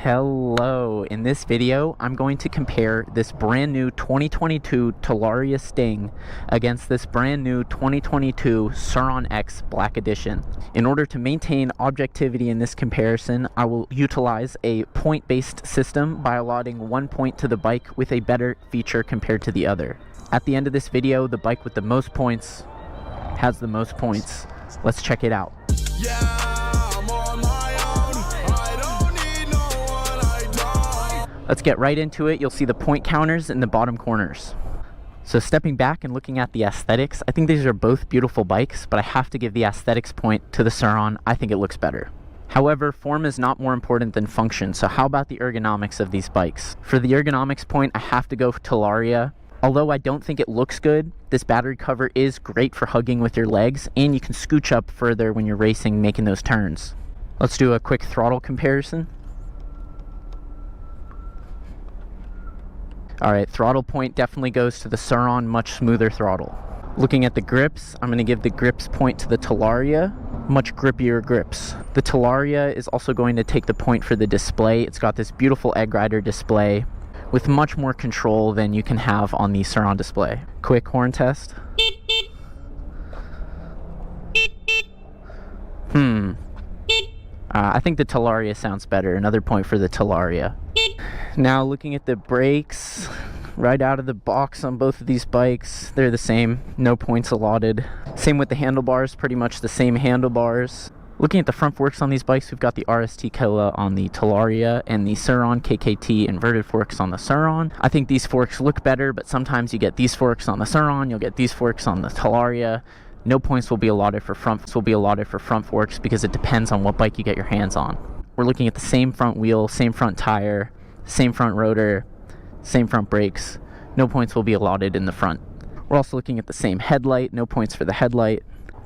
Hello, in this video I'm going to compare this brand new 2022 TALARIA Sting against this brand new 2022 Sur X Black Edition. In order to maintain objectivity in this comparison, I will utilize a point-based system by allotting 1 point to the bike with a better feature compared to the other. At the end of this video, the bike with the most points has the most points. Let's check it out. Let's get right into it. You'll see the point counters in the bottom corners. So stepping back and looking at the aesthetics, I think these are both beautiful bikes, but I have to give the aesthetics point to the Sur. I think it looks better. However, form is not more important than function, so how about the ergonomics of these bikes? For the ergonomics point, I have to go for TALARIA. Although I don't think it looks good, this battery cover is great for hugging with your legs, and you can scooch up further when you're racing, making those turns. Let's do a quick throttle comparison. Alright, throttle point definitely goes to the Sur, much smoother throttle. Looking at the grips, I'm going to give the grips point to the TALARIA, much grippier grips. The TALARIA is also going to take the point for the display. It's got this beautiful Egg Rider display with much more control than you can have on the Sur display. Quick horn test. I think the TALARIA sounds better. Another point for the TALARIA. Now looking at the brakes, right out of the box on both of these bikes, they're the same, no points allotted. Same with the handlebars, pretty much the same handlebars. Looking at the front forks on these bikes, we've got the RST Koa on the TALARIA and the Sur KKT inverted forks on the Sur. I think these forks look better, but sometimes you get these forks on the Sur, you'll get these forks on the TALARIA. No points will be allotted for front forks because it depends on what bike you get your hands on. We're looking at the same front wheel, same front tire, same front rotor, same front brakes. No points will be allotted in the front. We're also looking at the same headlight, no points for the headlight.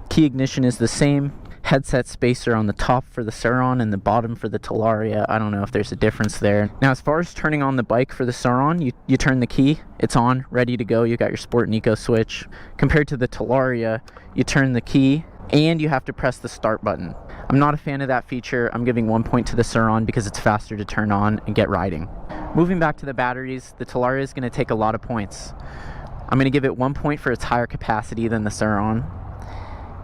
Key ignition is the same. Headset spacer on the top for the Sur and the bottom for the TALARIA. I don't know if there's a difference there. Now as far as turning on the bike for the Sur, you turn the key, it's on, ready to go. You got your Sport and Eco switch. Compared to the TALARIA, you turn the key and you have to press the start button. I'm not a fan of that feature. I'm giving 1 point to the Sur because it's faster to turn on and get riding. Moving back to the batteries, the TALARIA is going to take a lot of points. I'm going to give it 1 point for its higher capacity than the Sur,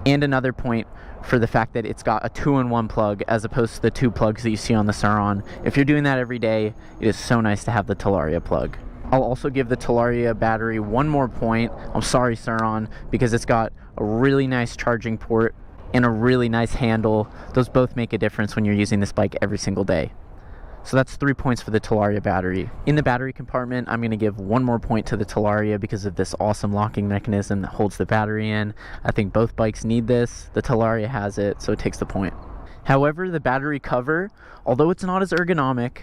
and another point for the fact that it's got a 2-in-1 plug as opposed to the 2 plugs that you see on the Sur. If you're doing that every day, it is so nice to have the TALARIA plug. I'll also give the TALARIA battery 1 more point. I'm sorry, Sur, because it's got a really nice charging port and a really nice handle. Those both make a difference when you're using this bike every single day. So that's 3 points for the TALARIA battery. In the battery compartment, I'm going to give 1 more point to the TALARIA because of this awesome locking mechanism that holds the battery in. I think both bikes need this. The TALARIA has it, so it takes the point. However, the battery cover, although it's not as ergonomic,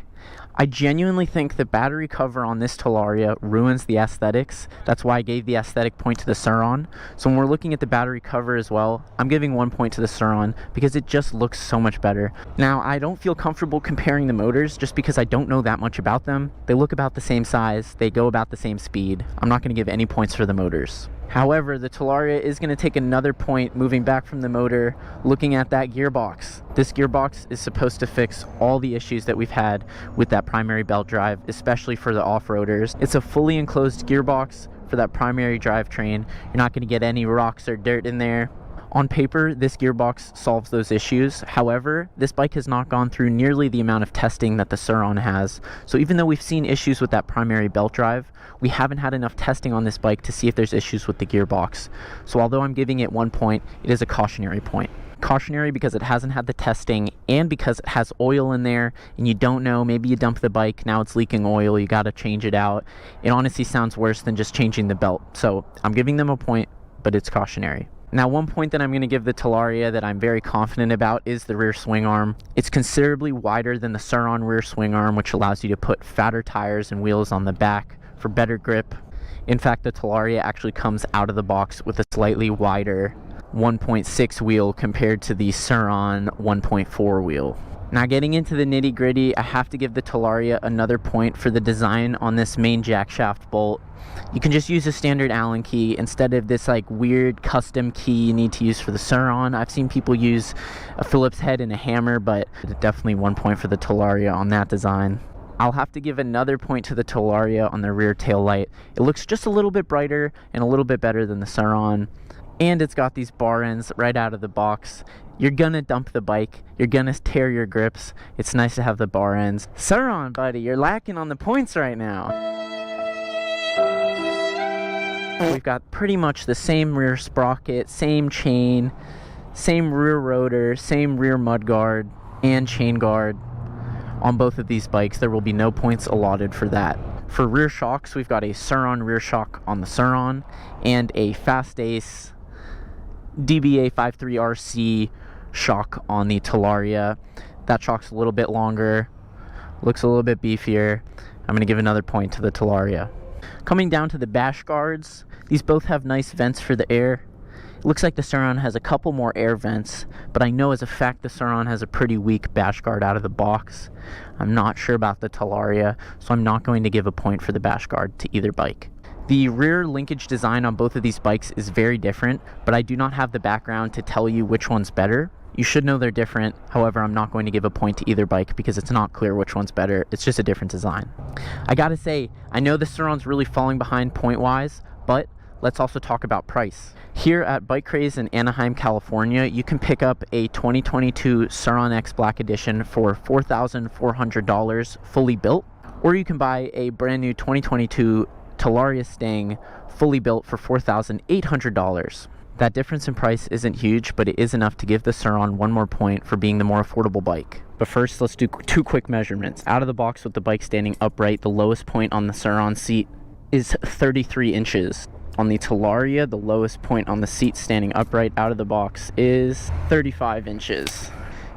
I genuinely think the battery cover on this TALARIA ruins the aesthetics. That's why I gave the aesthetic point to the Sur. So when we're looking at the battery cover as well, I'm giving 1 point to the Sur because it just looks so much better. Now, I don't feel comfortable comparing the motors just because I don't know that much about them. They look about the same size, they go about the same speed. I'm not going to give any points for the motors. However, the TALARIA is going to take another point moving back from the motor, looking at that gearbox. This gearbox is supposed to fix all the issues that we've had with that primary belt drive, especially for the off-roaders. It's a fully enclosed gearbox for that primary drivetrain. You're not going to get any rocks or dirt in there. On paper, this gearbox solves those issues. However, this bike has not gone through nearly the amount of testing that the Sur has. So even though we've seen issues with that primary belt drive, we haven't had enough testing on this bike to see if there's issues with the gearbox. So although I'm giving it 1 point, it is a cautionary point. Cautionary because it hasn't had the testing and because it has oil in there and you don't know, maybe you dump the bike, now it's leaking oil, you got to change it out. It honestly sounds worse than just changing the belt. So I'm giving them a point, but it's cautionary. Now, 1 point that I'm going to give the TALARIA that I'm very confident about is the rear swing arm. It's considerably wider than the Sur rear swing arm, which allows you to put fatter tires and wheels on the back for better grip. In fact, the TALARIA actually comes out of the box with a slightly wider 1.6 wheel compared to the Sur 1.4 wheel. Now getting into the nitty gritty, I have to give the Talaria another point for the design on this main jack shaft bolt. You can just use a standard Allen key instead of this like weird custom key you need to use for the Sur Ron. I've seen people use a Phillips head and a hammer, but definitely 1 point for the Talaria on that design. I'll have to give another point to the Talaria on the rear tail light. It looks just a little bit brighter and a little bit better than the Sur Ron. And it's got these bar ends right out of the box. You're gonna dump the bike. You're gonna tear your grips. It's nice to have the bar ends. Sur Ron, buddy, you're lacking on the points right now. We've got pretty much the same rear sprocket, same chain, same rear rotor, same rear mudguard and chain guard on both of these bikes. There will be no points allotted for that. For rear shocks, we've got a Sur Ron rear shock on the Sur Ron and a Fast Ace DBA 53RC shock on the Talaria. That shock's a little bit longer, looks a little bit beefier. I'm going to give another point to the Talaria. Coming down to the bash guards, these both have nice vents for the air. It looks like the Sur Ron has a couple more air vents, but I know as a fact the Sur Ron has a pretty weak bash guard out of the box. I'm not sure about the Talaria, so I'm not going to give a point for the bash guard to either bike. The rear linkage design on both of these bikes is very different, but I do not have the background to tell you which one's better. You should know they're different. However, I'm not going to give a point to either bike because it's not clear which one's better. It's just a different design. I gotta say, I know the Sur Ron's really falling behind point-wise, but let's also talk about price. Here at Bike Craze in Anaheim, California, you can pick up a 2022 Sur Ron X Black Edition for $4,400 fully built, or you can buy a brand new 2022 Talaria Stang fully built for $4,800. That difference in price isn't huge, but it is enough to give the Sur Ron 1 more point for being the more affordable bike. But first, let's do 2 quick measurements. Out of the box with the bike standing upright, the lowest point on the Sur Ron seat is 33 inches. On the Talaria, the lowest point on the seat standing upright out of the box is 35 inches.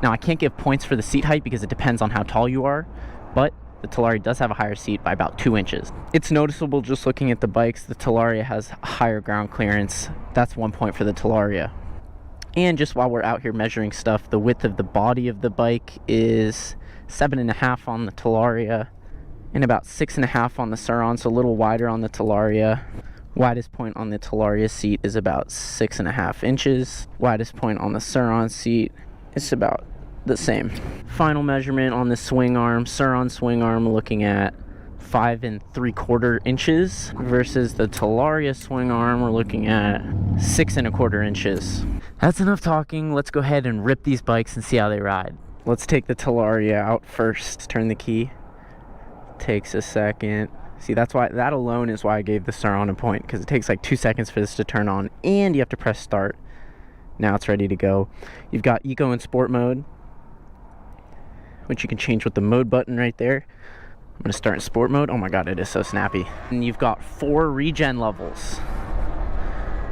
Now, I can't give points for the seat height because it depends on how tall you are, but the Talaria does have a higher seat by about 2 inches. It's noticeable just looking at the bikes, the Talaria has higher ground clearance. That's 1 point for the Talaria. And just while we're out here measuring stuff, the width of the body of the bike is 7.5 on the Talaria and about 6.5 on the Sur Ron, so a little wider on the Talaria. Widest point on the Talaria seat is about 6.5 inches. Widest point on the Sur Ron seat is about the same. Final measurement on the swing arm, Sur Ron swing arm, looking at 5 3/4 inches versus the Talaria swing arm, we're looking at 6 1/4 inches. That's enough talking. Let's go ahead and rip these bikes and see how they ride. Let's take the Talaria out first. Turn the key. Takes a second. See, that alone is why I gave the Sur Ron a point, because it takes like 2 seconds for this to turn on and you have to press start. Now it's ready to go. You've got Eco and Sport mode, which you can change with the mode button right there. I'm gonna start in sport mode. Oh my god, it is so snappy. And you've got 4 regen levels,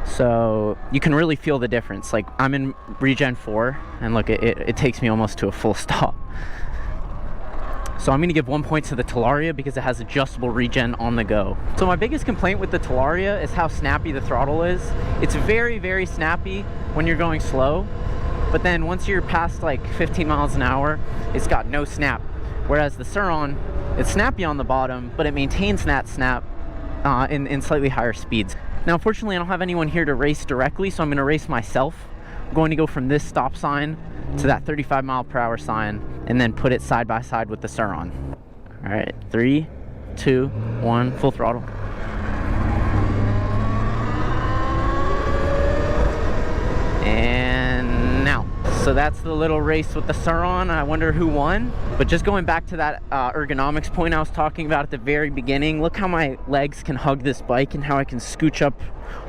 so you can really feel the difference. Like, I'm in regen 4 and look, it takes me almost to a full stop. So I'm gonna give 1 point to the Talaria because it has adjustable regen on the go. So my biggest complaint with the Talaria is how snappy the throttle is. It's very, very snappy when you're going slow, but then once you're past like 15 miles an hour, it's got no snap. Whereas the Sur Ron, it's snappy on the bottom, but it maintains that snap in slightly higher speeds. Now, unfortunately, I don't have anyone here to race directly, so I'm gonna race myself. I'm going to go from this stop sign to that 35 mile per hour sign and then put it side by side with the Sur Ron. All right, 3, 2, 1, full throttle. And now. So that's the little race with the Sur Ron. I wonder who won. But just going back to that ergonomics point I was talking about at the very beginning, look how my legs can hug this bike and how I can scooch up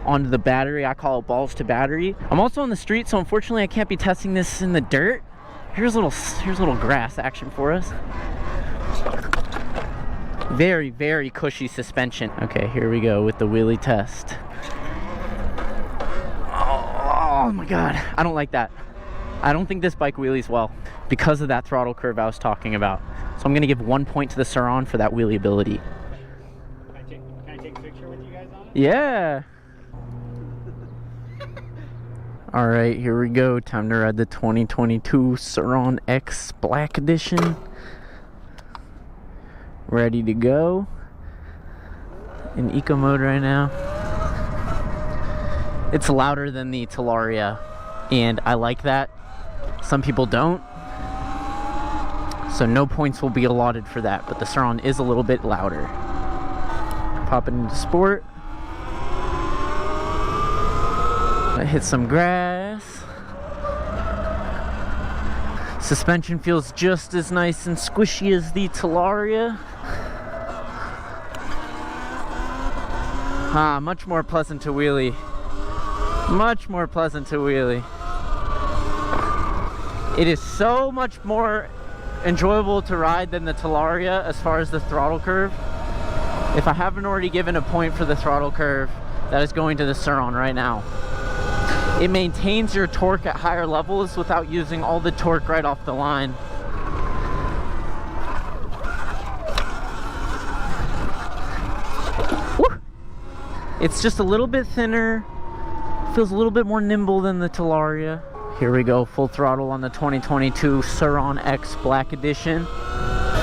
onto the battery. I call it balls to battery. I'm also on the street, so unfortunately I can't be testing this in the dirt. Here's a little grass action for us. Very, very cushy suspension. Okay, here we go with the wheelie test. Oh my god, I don't like that. I don't think this bike wheelies well because of that throttle curve I was talking about. So I'm gonna give 1 point to the Sur Ron for that wheelie ability. Can I take a picture with you guys on it? Yeah. All right, here we go. Time to ride the 2022 Sur X Black Edition. Ready to go. In eco mode right now. It's louder than the TALARIA, and I like that. Some people don't. So no points will be allotted for that, but the Sur is a little bit louder. Pop it into sport. I hit some grass. Suspension feels just as nice and squishy as the TALARIA. Much more pleasant to wheelie. Much more pleasant to wheelie. It is so much more enjoyable to ride than the TALARIA as far as the throttle curve. If I haven't already given a point for the throttle curve, that is going to the Sur right now. It maintains your torque at higher levels without using all the torque right off the line. Woo! It's just a little bit thinner, feels a little bit more nimble than the TALARIA. Here we go, full throttle on the 2022 Sur X Black Edition.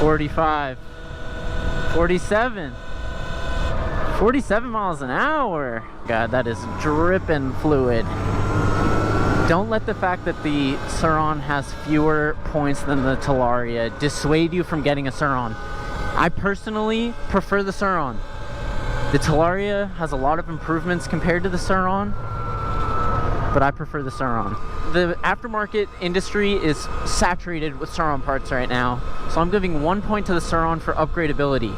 45, 47, 47 miles an hour. God, that is dripping fluid. Don't let the fact that the Sur has fewer points than the TALARIA dissuade you from getting a Sur. I personally prefer the Sur. The TALARIA has a lot of improvements compared to the Sur, but I prefer the Sur. The aftermarket industry is saturated with Sur parts right now, so I'm giving 1 point to the Sur for upgradability.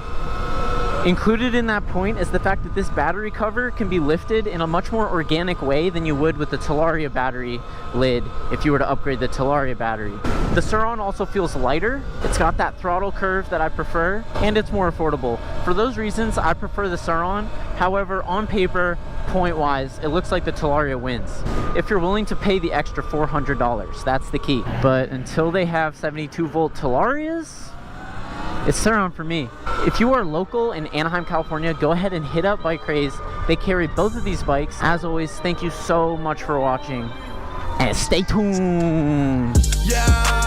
Included in that point is the fact that this battery cover can be lifted in a much more organic way than you would with the TALARIA battery lid if you were to upgrade the TALARIA battery. The Sur also feels lighter, it's got that throttle curve that I prefer, and it's more affordable. For those reasons, I prefer the Sur. However, on paper, point-wise, it looks like the TALARIA wins. If you're willing to pay the extra $400, that's the key. But until they have 72-volt TALARIAs, it's Sur for me. If you are local in Anaheim, California, go ahead and hit up Bike Craze. They carry both of these bikes. As always, thank you so much for watching, and stay tuned. Yeah.